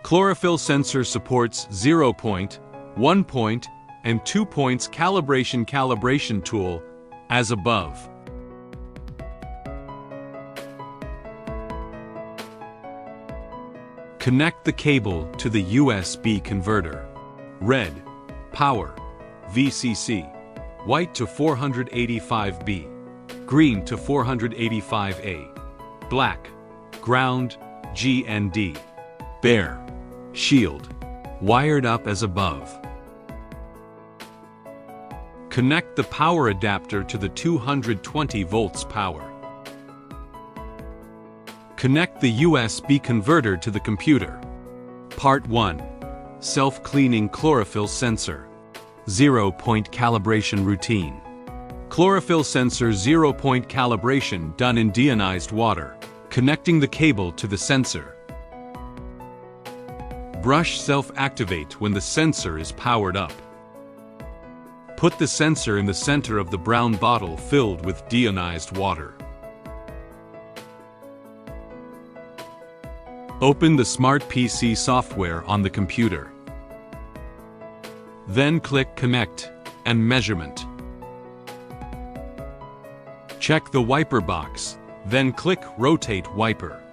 Chlorophyll sensor supports 0 point, 1 point, and 2 points calibration tool, as above. Connect the cable to the USB converter. Red, power, VCC, white to 485B, green to 485A, black, ground, GND, bare, shield, wired up as above. Connect the power adapter to the 220 volts power. Connect the USB converter to the computer. Part 1. Self-cleaning chlorophyll sensor. 0-point calibration routine. Chlorophyll sensor 0-point calibration done in deionized water. Connecting the cable to the sensor. Brush self-activate when the sensor is powered up. Put the sensor in the center of the brown bottle filled with deionized water. Open the Smart PC software on the computer. Then click Connect and Measurement. Check the wiper box, then click Rotate Wiper.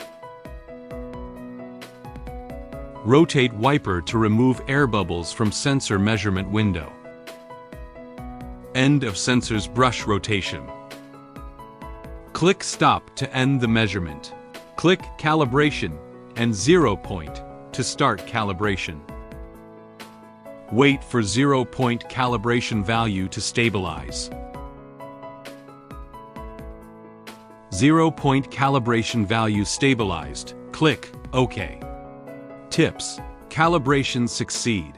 Rotate wiper to remove air bubbles from sensor measurement window. End of sensor's brush rotation. Click Stop to end the measurement. Click Calibration and 0 point to start calibration. Wait for 0-point calibration value to stabilize. 0-point calibration value stabilized. Click OK. Tips: calibration succeed.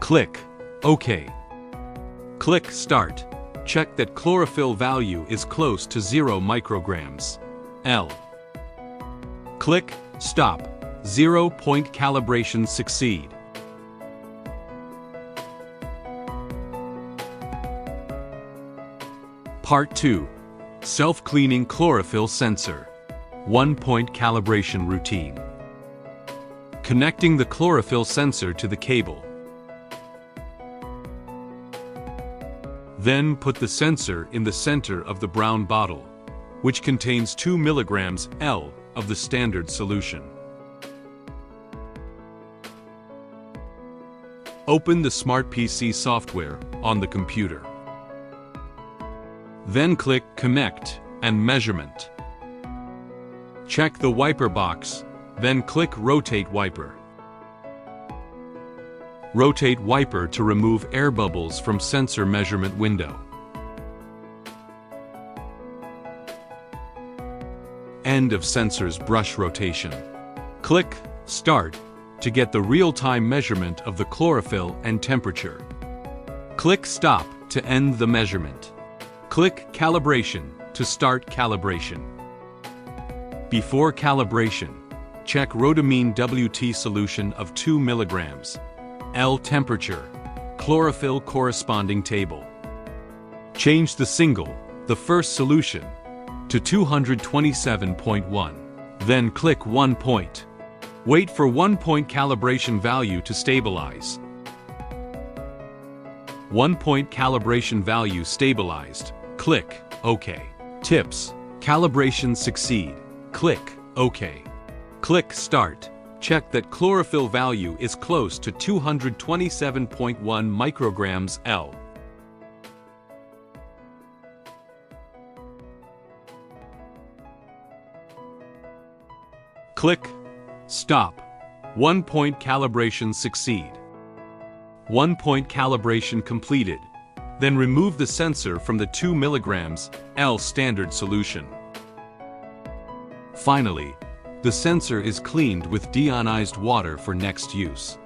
Click OK. Click Start. Check that chlorophyll value is close to 0 micrograms. L. Click Stop. 0-point calibration succeed. Part 2. Self-cleaning chlorophyll sensor. 1-point calibration routine. Connecting the chlorophyll sensor to the cable. Then put the sensor in the center of the brown bottle, which contains 2 milligrams L of the standard solution. Open the Smart PC software on the computer. Then click Connect and Measurement. Check the wiper box, then click Rotate Wiper. Rotate wiper to remove air bubbles from sensor measurement window. End of sensor's brush rotation. Click Start to get the real-time measurement of the chlorophyll and temperature. Click Stop to end the measurement. Click Calibration to start calibration. Before calibration, check rhodamine WT solution of 2 milligrams. L temperature, chlorophyll corresponding table. Change the first solution, to 227.1. Then click 1 point. Wait for 1-point calibration value to stabilize. 1-point calibration value stabilized. Click OK. Tips: calibration succeed. Click OK. Click Start. Check that chlorophyll value is close to 227.1 micrograms L. Click Stop. 1-point calibration succeed. 1-point calibration completed. Then remove the sensor from the 2 milligrams L standard solution. Finally, the sensor is cleaned with deionized water for next use.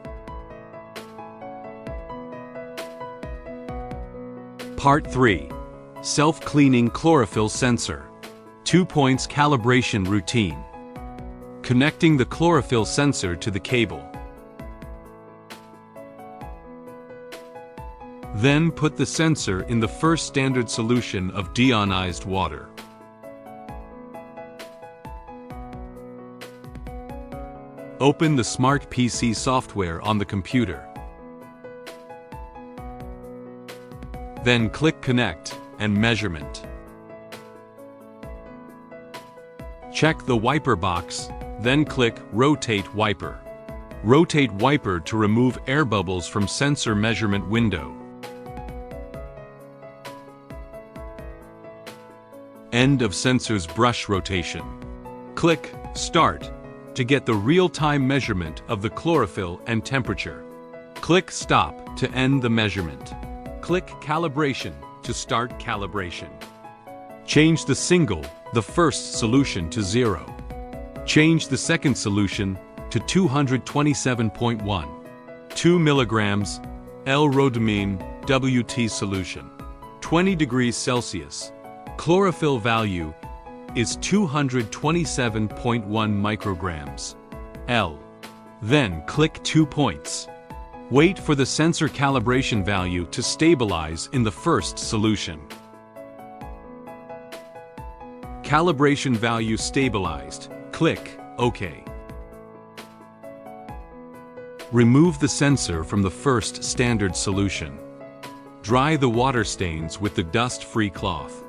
Part 3. Self-cleaning chlorophyll sensor. 2 points calibration routine. Connecting the chlorophyll sensor to the cable. Then put the sensor in the first standard solution of deionized water. Open the Smart PC software on the computer. Then click Connect and Measurement. Check the wiper box, then click Rotate Wiper. Rotate wiper to remove air bubbles from sensor measurement window. End of sensor's brush rotation. Click Start to get the real-time measurement of the chlorophyll and temperature. Click Stop to end the measurement. Click Calibration to start calibration. Change the first solution to 0. Change the second solution to 227.1. 2 milligrams L-rhodamine WT solution. 20 degrees Celsius. Chlorophyll value is 227.1 micrograms L. Then click 2 points. Wait for the sensor calibration value to stabilize in the first solution. Calibration value stabilized. Click OK. Remove the sensor from the first standard solution. Dry the water stains with the dust-free cloth.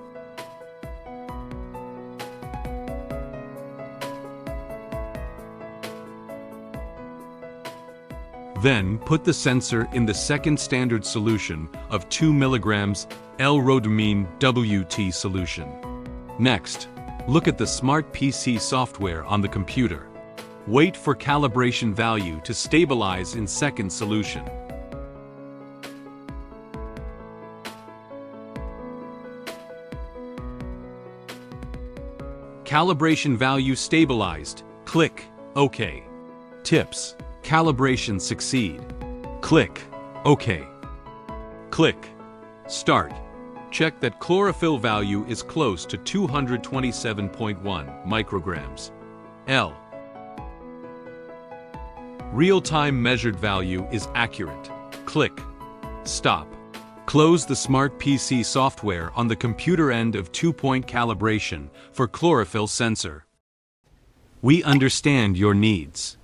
Then put the sensor in the second standard solution of 2 milligrams L-rhodamine WT solution. Next, look at the Smart PC software on the computer. Wait for calibration value to stabilize in second solution. Calibration value stabilized. Click OK. Tips: calibration succeed. Click OK. Click Start. Check that chlorophyll value is close to 227.1 micrograms L. Real-time measured value is accurate. Click Stop. Close the Smart PC software on the computer end of 2-point calibration for chlorophyll sensor. We understand your needs.